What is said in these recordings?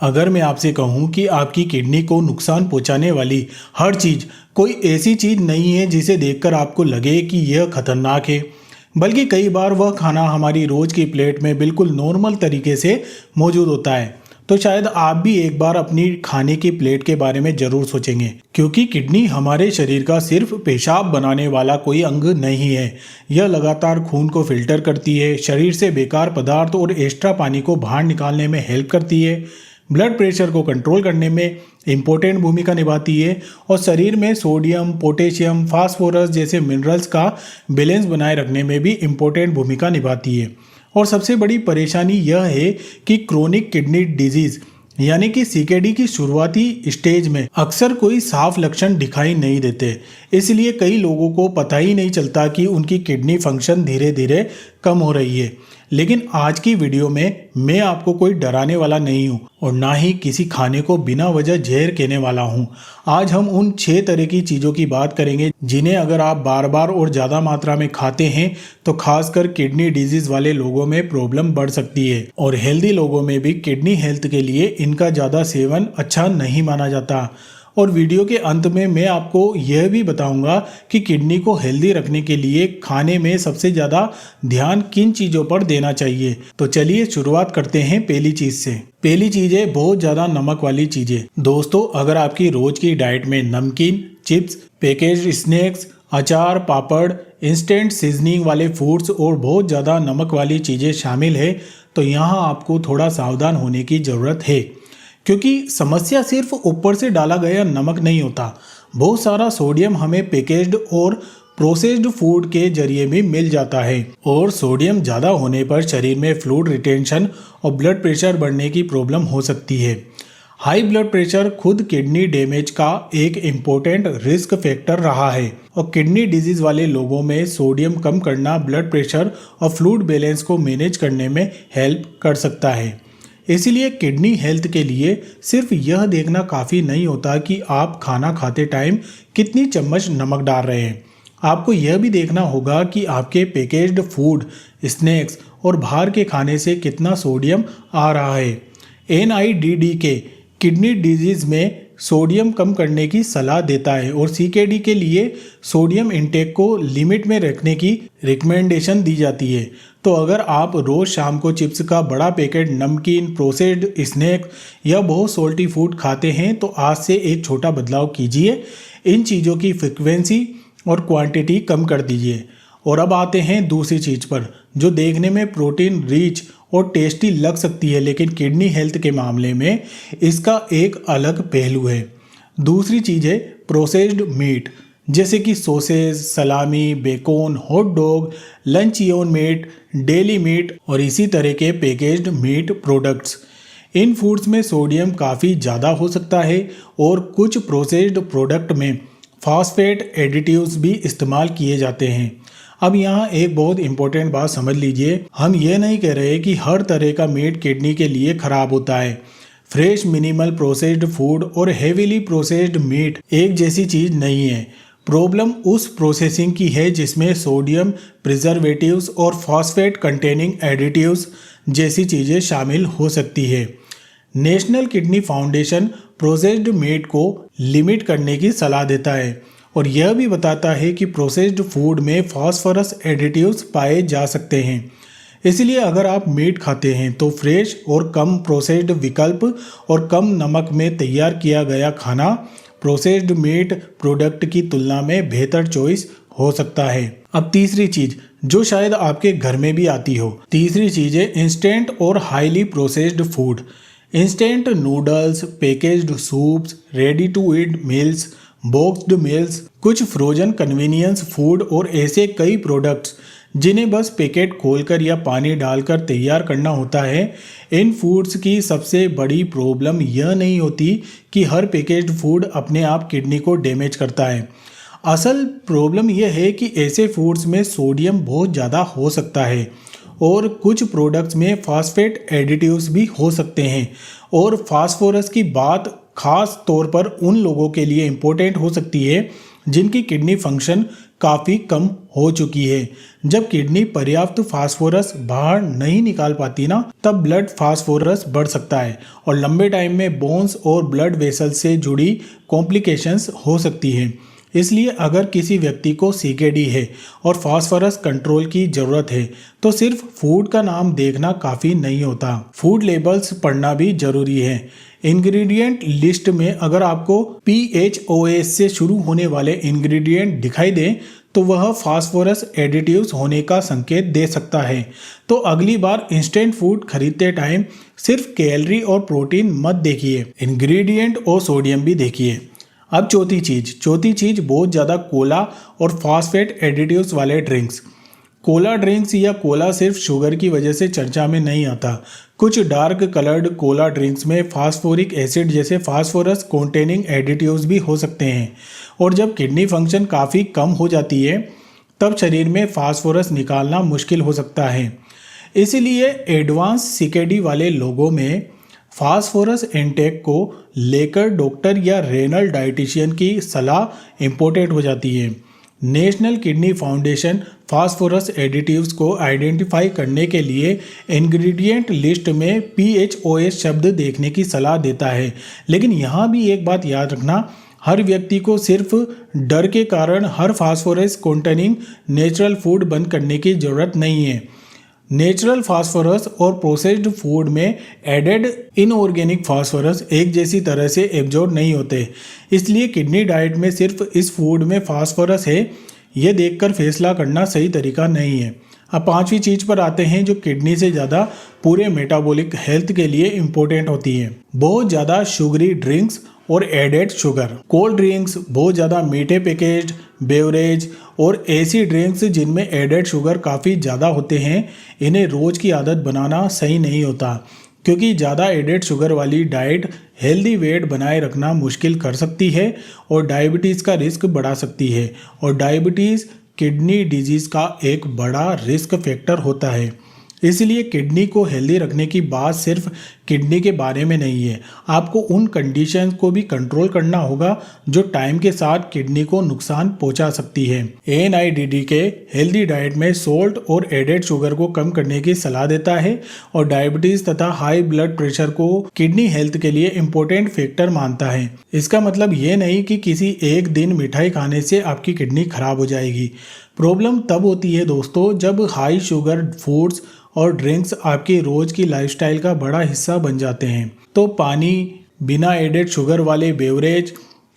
अगर मैं आपसे कहूं कि आपकी किडनी को नुकसान पहुंचाने वाली हर चीज़ कोई ऐसी चीज़ नहीं है जिसे देखकर आपको लगे कि यह खतरनाक है, बल्कि कई बार वह खाना हमारी रोज की प्लेट में बिल्कुल नॉर्मल तरीके से मौजूद होता है, तो शायद आप भी एक बार अपनी खाने की प्लेट के बारे में जरूर सोचेंगे। क्योंकि किडनी हमारे शरीर का सिर्फ पेशाब बनाने वाला कोई अंग नहीं है। यह लगातार खून को फिल्टर करती है, शरीर से बेकार पदार्थ और एक्स्ट्रा पानी को बाहर निकालने में हेल्प करती है, ब्लड प्रेशर को कंट्रोल करने में इम्पोर्टेंट भूमिका निभाती है और शरीर में सोडियम, पोटेशियम, फास्फोरस जैसे मिनरल्स का बैलेंस बनाए रखने में भी इम्पोर्टेंट भूमिका निभाती है। और सबसे बड़ी परेशानी यह है कि क्रोनिक किडनी डिजीज यानी कि सीकेडी की शुरुआती स्टेज में अक्सर कोई साफ लक्षण दिखाई नहीं देते, इसलिए कई लोगों को पता ही नहीं चलता कि उनकी किडनी फंक्शन धीरे धीरे कम हो रही है। लेकिन आज की वीडियो में मैं आपको कोई डराने वाला नहीं हूँ और ना ही किसी खाने को बिना वजह जहर कहने वाला हूँ। आज हम उन 6 तरह की चीज़ों की बात करेंगे जिन्हें अगर आप बार बार और ज़्यादा मात्रा में खाते हैं तो खासकर किडनी डिजीज वाले लोगों में प्रॉब्लम बढ़ सकती है। और हेल्दी लोगों में भी किडनी हेल्थ के लिए इनका ज़्यादा सेवन अच्छा नहीं माना जाता। और वीडियो के अंत में मैं आपको यह भी बताऊंगा कि किडनी को हेल्दी रखने के लिए खाने में सबसे ज़्यादा ध्यान किन चीज़ों पर देना चाहिए। तो चलिए शुरुआत करते हैं पहली चीज़ से। पहली चीज़ है बहुत ज़्यादा नमक वाली चीज़ें। दोस्तों, अगर आपकी रोज की डाइट में नमकीन, चिप्स, पैकेज्ड स्नैक्स, अचार, पापड़, इंस्टेंट सीजनिंग वाले फूड्स और बहुत ज़्यादा नमक वाली चीज़ें शामिल है तो यहाँ आपको थोड़ा सावधान होने की ज़रूरत है। क्योंकि समस्या सिर्फ ऊपर से डाला गया नमक नहीं होता, बहुत सारा सोडियम हमें पैकेज्ड और प्रोसेस्ड फूड के जरिए भी मिल जाता है। और सोडियम ज़्यादा होने पर शरीर में फ्लूइड रिटेंशन और ब्लड प्रेशर बढ़ने की प्रॉब्लम हो सकती है। हाई ब्लड प्रेशर खुद किडनी डैमेज का एक इम्पोर्टेंट रिस्क फैक्टर रहा है और किडनी डिजीज वाले लोगों में सोडियम कम करना ब्लड प्रेशर और फ्लूइड बैलेंस को मैनेज करने में हेल्प कर सकता है। इसीलिए किडनी हेल्थ के लिए सिर्फ यह देखना काफ़ी नहीं होता कि आप खाना खाते टाइम कितनी चम्मच नमक डाल रहे हैं। आपको यह भी देखना होगा कि आपके पैकेज्ड फूड, स्नैक्स और बाहर के खाने से कितना सोडियम आ रहा है। NIDDK किडनी डिजीज में सोडियम कम करने की सलाह देता है और सीकेडी के लिए सोडियम इंटेक को लिमिट में रखने की रिकमेंडेशन दी जाती है। तो अगर आप रोज़ शाम को चिप्स का बड़ा पैकेट, नमकीन, प्रोसेस्ड स्नैक या बहुत सोल्टी फूड खाते हैं तो आज से एक छोटा बदलाव कीजिए। इन चीज़ों की फ्रिक्वेंसी और क्वांटिटी कम कर दीजिए। और अब आते हैं दूसरी चीज़ पर जो देखने में प्रोटीन रिच और टेस्टी लग सकती है, लेकिन किडनी हेल्थ के मामले में इसका एक अलग पहलू है। दूसरी चीज़ है प्रोसेस्ड मीट, जैसे कि sausage, salami, bacon, hot dog, luncheon meat, deli meat और इसी तरह के पैकेज्ड मीट प्रोडक्ट्स। इन फूड्स में सोडियम काफ़ी ज़्यादा हो सकता है और कुछ प्रोसेस्ड प्रोडक्ट में फॉस्फेट एडिटिव्स भी इस्तेमाल किए जाते हैं। अब यहाँ एक बहुत इंपॉर्टेंट बात समझ लीजिए, हम ये नहीं कह रहे कि हर तरह का मीट किडनी के लिए खराब होता है। फ्रेश, मिनिमल प्रोसेस्ड फूड और हेवीली प्रोसेस्ड मीट एक जैसी चीज़ नहीं है। प्रॉब्लम उस प्रोसेसिंग की है जिसमें सोडियम, प्रिजर्वेटिव्स और फॉस्फेट कंटेनिंग एडिटिव्स जैसी चीज़ें शामिल हो सकती है। National kidney foundation processed meat को लिमिट करने की सलाह देता है और यह भी बताता है कि प्रोसेस्ड फूड में फास्फोरस एडिटिव्स पाए जा सकते हैं। इसलिए अगर आप मीट खाते हैं तो फ्रेश और कम प्रोसेस्ड विकल्प और कम नमक में तैयार किया गया खाना प्रोसेस्ड मीट प्रोडक्ट की तुलना में बेहतर चॉइस हो सकता है। अब तीसरी चीज़ जो शायद आपके घर में भी आती हो, तीसरी चीज़ है इंस्टेंट और highly processed food. Instant noodles, packaged soups, ready to eat meals, boxed meals, कुछ फ्रोजन कन्वीनियंस फूड और ऐसे कई प्रोडक्ट्स जिन्हें बस पैकेट खोलकर या पानी डालकर तैयार करना होता है। इन फूड्स की सबसे बड़ी प्रॉब्लम यह नहीं होती कि हर पैकेज्ड फूड अपने आप किडनी को डैमेज करता है। असल प्रॉब्लम यह है कि ऐसे फूड्स में सोडियम बहुत ज़्यादा हो सकता है और कुछ प्रोडक्ट्स में फॉस्फेट एडिटिव्स भी हो सकते हैं। और फास्फोरस की बात खास तौर पर उन लोगों के लिए इम्पोर्टेंट हो सकती है जिनकी किडनी फंक्शन काफ़ी कम हो चुकी है। जब किडनी पर्याप्त फास्फोरस बाहर नहीं निकाल पाती ना, तब ब्लड फास्फोरस बढ़ सकता है और लंबे टाइम में बोन्स और ब्लड वेसल से जुड़ी कॉम्प्लिकेशंस हो सकती है। इसलिए अगर किसी व्यक्ति को सीकेडी है और फास्फोरस कंट्रोल की ज़रूरत है तो सिर्फ फूड का नाम देखना काफ़ी नहीं होता, फूड लेबल्स पढ़ना भी ज़रूरी है। इंग्रेडिएंट लिस्ट में अगर आपको PHOS से शुरू होने वाले इंग्रेडिएंट दिखाई दें तो वह फास्फोरस एडिटिव्स होने का संकेत दे सकता है। तो अगली बार इंस्टेंट फूड खरीदते टाइम सिर्फ कैलोरी और प्रोटीन मत देखिए, इंग्रेडिएंट और सोडियम भी देखिए। अब चौथी चीज़ बहुत ज़्यादा कोला और फास्फेट एडिटिव्स वाले ड्रिंक्स। कोला ड्रिंक्स या कोला सिर्फ शुगर की वजह से चर्चा में नहीं आता। कुछ डार्क कलर्ड कोला ड्रिंक्स में फास्फोरिक एसिड जैसे फास्फोरस कॉन्टेनिंग एडिटिव्स भी हो सकते हैं और जब किडनी फंक्शन काफ़ी कम हो जाती है तब शरीर में फास्फोरस निकालना मुश्किल हो सकता है। इसलिए एडवांस सीकेडी वाले लोगों में फास्फोरस इनटेक को लेकर डॉक्टर या रेनल डाइटिशियन की सलाह इम्पोर्टेंट हो जाती है। National kidney foundation phosphorus additives को आइडेंटिफाई करने के लिए इंग्रेडिएंट लिस्ट में PHOS शब्द देखने की सलाह देता है। लेकिन यहाँ भी एक बात याद रखना, हर व्यक्ति को सिर्फ डर के कारण हर फास्फोरस कंटेनिंग नेचुरल फूड बंद करने की ज़रूरत नहीं है। नेचुरल फास्फोरस और प्रोसेस्ड फूड में एडेड इनऑर्गेनिक फास्फोरस एक जैसी तरह से एब्जॉर्ब नहीं होते। इसलिए किडनी डाइट में सिर्फ इस फूड में फास्फोरस है ये देखकर फैसला करना सही तरीका नहीं है। अब पांचवी चीज़ पर आते हैं जो किडनी से ज़्यादा पूरे मेटाबॉलिक हेल्थ के लिए इम्पोर्टेंट होती है। बहुत ज़्यादा शुगरी ड्रिंक्स और एडेड शुगर, कोल्ड ड्रिंक्स, बहुत ज़्यादा मीठे पैकेज्ड बेवरेज और ऐसी ड्रिंक्स जिनमें एडेड शुगर काफ़ी ज़्यादा होते हैं, इन्हें रोज़ की आदत बनाना सही नहीं होता क्योंकि ज़्यादा एडेड शुगर वाली डाइट हेल्दी वेट बनाए रखना मुश्किल कर सकती है और डायबिटीज़ का रिस्क बढ़ा सकती है और डायबिटीज़ किडनी डिजीज़ का एक बड़ा रिस्क फैक्टर होता है। इसलिए किडनी को हेल्दी रखने की बात सिर्फ किडनी के बारे में नहीं है, आपको उन कंडीशंस को भी कंट्रोल करना होगा जो टाइम के साथ किडनी को नुकसान पहुंचा सकती है। NIDDK हेल्दी डाइट में सोल्ट और एडेड शुगर को कम करने की सलाह देता है और डायबिटीज तथा हाई ब्लड प्रेशर को किडनी हेल्थ के लिए इम्पोर्टेंट फैक्टर मानता है। इसका मतलब ये नहीं कि किसी एक दिन मिठाई खाने से आपकी किडनी खराब हो जाएगी। प्रॉब्लम तब होती है दोस्तों जब हाई शुगर फूड्स और ड्रिंक्स आपकी रोज की लाइफस्टाइल का बड़ा हिस्सा बन जाते हैं। तो पानी, बिना एडेड शुगर वाले बेवरेज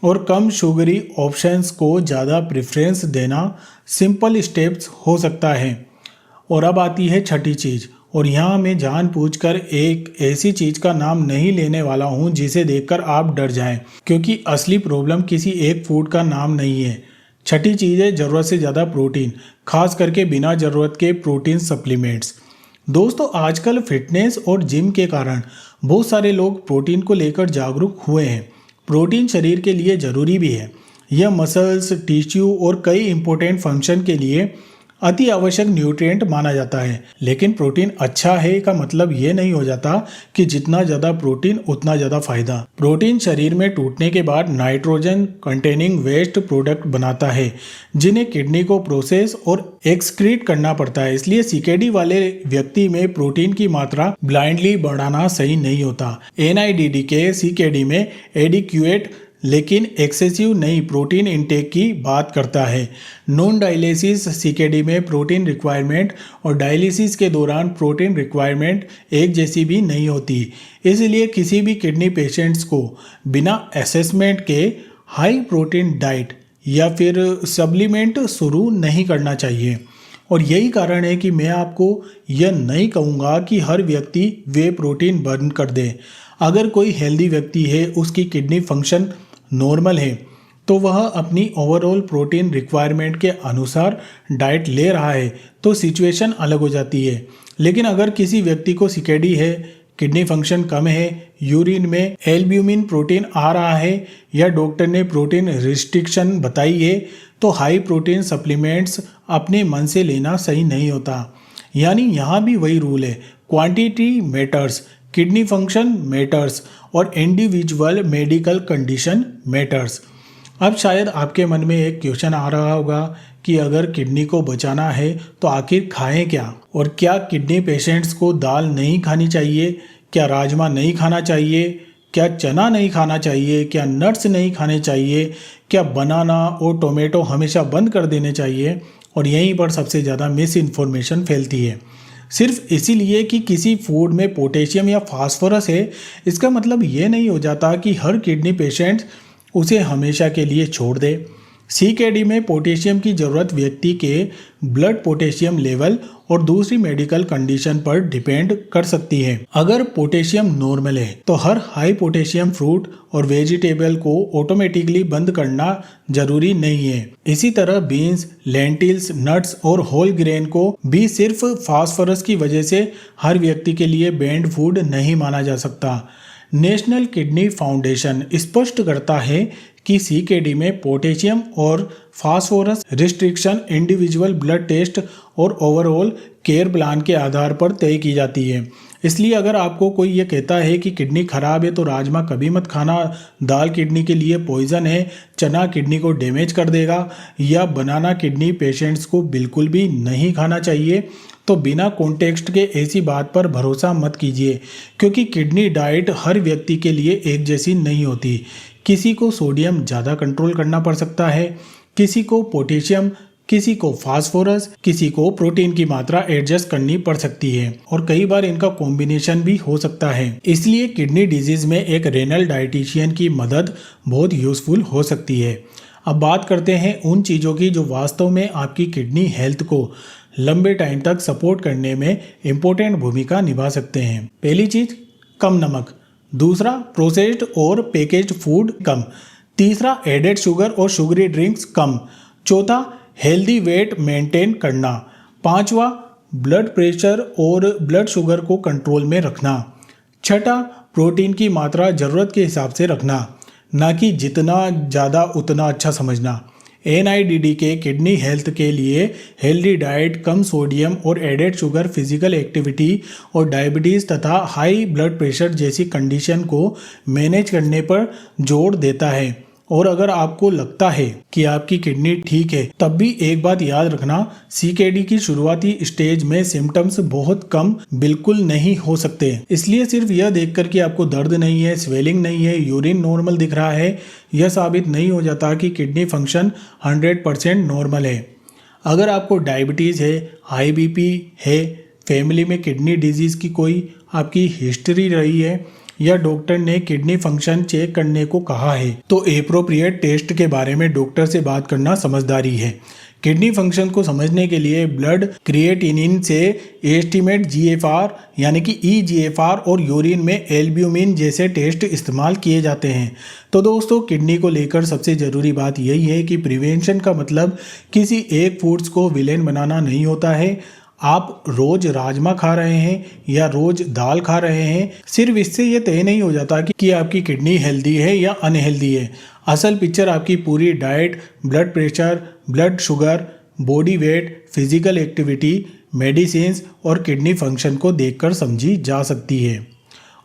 और कम शुगरी ऑप्शंस को ज़्यादा प्रेफरेंस देना सिंपल स्टेप्स हो सकता है। और अब आती है छठी चीज़, और यहाँ मैं जानबूझकर एक ऐसी चीज़ का नाम नहीं लेने वाला हूँ जिसे देखकर आप डर जाएं, क्योंकि असली प्रॉब्लम किसी एक फूड का नाम नहीं है। छठी चीज़ है ज़रूरत से ज़्यादा प्रोटीन, खास करके बिना ज़रूरत के प्रोटीन सप्लीमेंट्स। दोस्तों आजकल फिटनेस और जिम के कारण बहुत सारे लोग प्रोटीन को लेकर जागरूक हुए हैं। प्रोटीन शरीर के लिए ज़रूरी भी है। यह मसल्स, टिश्यू और कई इंपॉर्टेंट फंक्शन के लिए अति आवश्यक न्यूट्रिएंट माना जाता है। लेकिन प्रोटीन अच्छा है का मतलब ये नहीं हो जाता कि जितना ज़्यादा प्रोटीन उतना ज़्यादा फायदा। प्रोटीन शरीर में टूटने के बाद नाइट्रोजन कंटेनिंग वेस्ट प्रोडक्ट बनाता है जिन्हें किडनी को प्रोसेस और एक्सक्रीट करना पड़ता है। इसलिए सीकेडी वाले व्यक्ति में प्रोटीन की मात्रा ब्लाइंडली बढ़ाना सही नहीं होता। NIDDK सीकेडी में एडिक्यूएट लेकिन एक्सेसिव नहीं प्रोटीन इंटेक की बात करता है। नॉन डायलिसिस सीकेडी में प्रोटीन रिक्वायरमेंट और डायलिसिस के दौरान प्रोटीन रिक्वायरमेंट एक जैसी भी नहीं होती। इसलिए किसी भी किडनी पेशेंट्स को बिना असेसमेंट के हाई प्रोटीन डाइट या फिर सप्लीमेंट शुरू नहीं करना चाहिए। और यही कारण है कि मैं आपको यह नहीं कहूँगा कि हर व्यक्ति वे प्रोटीन बर्न कर दे। अगर कोई हेल्दी व्यक्ति है, उसकी किडनी फंक्शन नॉर्मल है, तो वह अपनी ओवरऑल प्रोटीन रिक्वायरमेंट के अनुसार डाइट ले रहा है तो सिचुएशन अलग हो जाती है। लेकिन अगर किसी व्यक्ति को सीकेडी है, किडनी फंक्शन कम है, यूरिन में एल्ब्यूमिन प्रोटीन आ रहा है या डॉक्टर ने प्रोटीन रिस्ट्रिक्शन बताई है, तो हाई प्रोटीन सप्लीमेंट्स अपने मन से लेना सही नहीं होता। यानी यहाँ भी वही रूल है, quantity matters, kidney function matters और इंडिविजुअल मेडिकल कंडीशन मैटर्स। अब शायद आपके मन में एक क्वेश्चन आ रहा होगा कि अगर किडनी को बचाना है तो आखिर खाएं क्या, और क्या किडनी पेशेंट्स को दाल नहीं खानी चाहिए, क्या राजमा नहीं खाना चाहिए, क्या चना नहीं खाना चाहिए, क्या नट्स नहीं खाने चाहिए, क्या बनाना और टोमेटो हमेशा बंद कर देने चाहिए। और यहीं पर सबसे ज़्यादा मिस इन्फॉर्मेशन फैलती है। सिर्फ इसीलिए कि किसी फूड में पोटेशियम या फास्फोरस है, इसका मतलब ये नहीं हो जाता कि हर किडनी पेशेंट उसे हमेशा के लिए छोड़ दे। सीकेडी में पोटेशियम की ज़रूरत व्यक्ति के ब्लड पोटेशियम लेवल और दूसरी मेडिकल कंडीशन पर डिपेंड कर सकती है। अगर पोटेशियम नॉर्मल है तो हर हाई पोटेशियम फ्रूट और वेजिटेबल को ऑटोमेटिकली बंद करना जरूरी नहीं है। इसी तरह बीन्स, लेंटिल्स, नट्स और होल ग्रेन को भी सिर्फ फास्फोरस की वजह से हर व्यक्ति के लिए बैंड फूड नहीं माना जा सकता। नेशनल किडनी फाउंडेशन स्पष्ट करता है कि सीकेडी में पोटेशियम और phosphorus restriction individual blood test और ओवरऑल केयर प्लान के आधार पर तय की जाती है। इसलिए अगर आपको कोई ये कहता है कि किडनी खराब है तो राजमा कभी मत खाना, दाल किडनी के लिए पॉइजन है, चना किडनी को डैमेज कर देगा, या बनाना किडनी पेशेंट्स को बिल्कुल भी नहीं खाना चाहिए, तो बिना कॉन्टेक्स्ट के ऐसी बात पर भरोसा मत कीजिए, क्योंकि किडनी डाइट हर व्यक्ति के लिए एक जैसी नहीं होती। किसी को सोडियम ज़्यादा कंट्रोल करना पड़ सकता है, किसी को पोटेशियम, किसी को फास्फोरस, किसी को प्रोटीन की मात्रा एडजस्ट करनी पड़ सकती है, और कई बार इनका कॉम्बिनेशन भी हो सकता है। इसलिए किडनी डिजीज में एक रेनल डाइटिशियन की मदद बहुत यूजफुल हो सकती है। अब बात करते हैं उन चीज़ों की जो वास्तव में आपकी किडनी हेल्थ को लंबे टाइम तक सपोर्ट करने में इम्पोर्टेंट भूमिका निभा सकते हैं। पहली चीज़, कम नमक। दूसरा, प्रोसेस्ड और पैकेज्ड फूड कम। तीसरा, एडेड शुगर और शुगरी ड्रिंक्स कम। चौथा, हेल्दी वेट मेंटेन करना। पांचवा, ब्लड प्रेशर और ब्लड शुगर को कंट्रोल में रखना। छठा, प्रोटीन की मात्रा ज़रूरत के हिसाब से रखना, ना कि जितना ज़्यादा उतना अच्छा समझना। NIDD के किडनी हेल्थ के लिए हेल्दी डाइट, कम सोडियम और एडेड शुगर, फिजिकल एक्टिविटी और डायबिटीज़ तथा हाई ब्लड प्रेशर जैसी कंडीशन को मैनेज करने पर जोर देता है। और अगर आपको लगता है कि आपकी किडनी ठीक है, तब भी एक बात याद रखना, सीकेडी की शुरुआती स्टेज में सिम्टम्स बहुत कम बिल्कुल नहीं हो सकते। इसलिए सिर्फ यह देखकर कि आपको दर्द नहीं है, स्वेलिंग नहीं है, यूरिन नॉर्मल दिख रहा है, यह साबित नहीं हो जाता कि किडनी फंक्शन 100% नॉर्मल है। अगर आपको डायबिटीज़ है, हाई BP है, फैमिली में किडनी डिजीज़ की कोई आपकी हिस्ट्री रही है, या डॉक्टर ने किडनी फंक्शन चेक करने को कहा है, तो एप्रोप्रिएट टेस्ट के बारे में डॉक्टर से बात करना समझदारी है। किडनी फंक्शन को समझने के लिए ब्लड क्रिएटिनिन से एस्टिमेट GFR यानी कि eGFR और यूरिन में एल्ब्यूमिन जैसे टेस्ट इस्तेमाल किए जाते हैं। तो दोस्तों, किडनी को लेकर सबसे ज़रूरी बात यही है कि प्रिवेंशन का मतलब किसी एक फूड्स को विलेन बनाना नहीं होता है। आप रोज राजमा खा रहे हैं या रोज दाल खा रहे हैं, सिर्फ इससे ये तय नहीं हो जाता कि आपकी किडनी हेल्दी है या अनहेल्दी है। असल पिक्चर आपकी पूरी diet, blood pressure, blood sugar, body weight, physical activity, medicines और किडनी फंक्शन को देखकर समझी जा सकती है।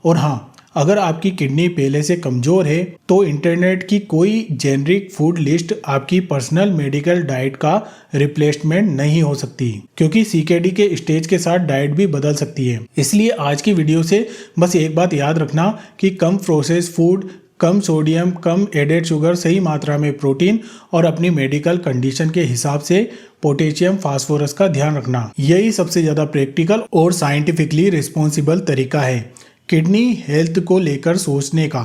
और हाँ, अगर आपकी किडनी पहले से कमज़ोर है तो इंटरनेट की कोई जेनरिक फूड लिस्ट आपकी पर्सनल मेडिकल डाइट का रिप्लेसमेंट नहीं हो सकती, क्योंकि सीकेडी के स्टेज के साथ डाइट भी बदल सकती है। इसलिए आज की वीडियो से बस एक बात याद रखना कि कम प्रोसेस्ड फूड, कम सोडियम, कम एडेड शुगर, सही मात्रा में प्रोटीन और अपनी मेडिकल कंडीशन के हिसाब से पोटेशियम, फास्फोरस का ध्यान रखना, यही सबसे ज़्यादा प्रैक्टिकल और साइंटिफिकली रिस्पॉन्सिबल तरीका है किडनी हेल्थ को लेकर सोचने का।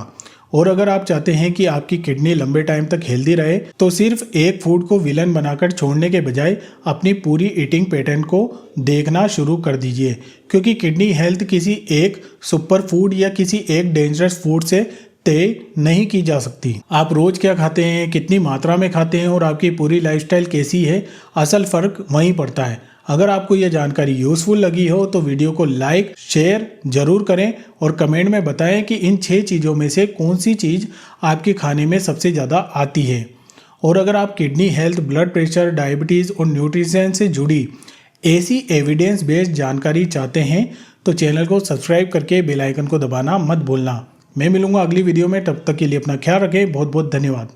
और अगर आप चाहते हैं कि आपकी किडनी लंबे टाइम तक हेल्दी रहे, तो सिर्फ एक फूड को विलन बनाकर छोड़ने के बजाय अपनी पूरी ईटिंग पैटर्न को देखना शुरू कर दीजिए, क्योंकि किडनी हेल्थ किसी एक सुपर फूड या किसी एक डेंजरस फूड से तय नहीं की जा सकती। आप रोज क्या खाते हैं, कितनी मात्रा में खाते हैं और आपकी पूरी लाइफस्टाइल कैसी है, असल फर्क वहीं पड़ता है। अगर आपको यह जानकारी यूजफुल लगी हो तो वीडियो को लाइक शेयर जरूर करें और कमेंट में बताएं कि इन 6 चीज़ों में से कौन सी चीज़ आपके खाने में सबसे ज़्यादा आती है। और अगर आप kidney health, blood pressure, diabetes और न्यूट्रिशन से जुड़ी ऐसी एविडेंस बेस्ड जानकारी चाहते हैं तो चैनल को सब्सक्राइब करके बेल आइकन को दबाना मत भूलना। मैं मिलूंगा अगली वीडियो में, तब तक के लिए अपना ख्याल रखें। बहुत बहुत धन्यवाद।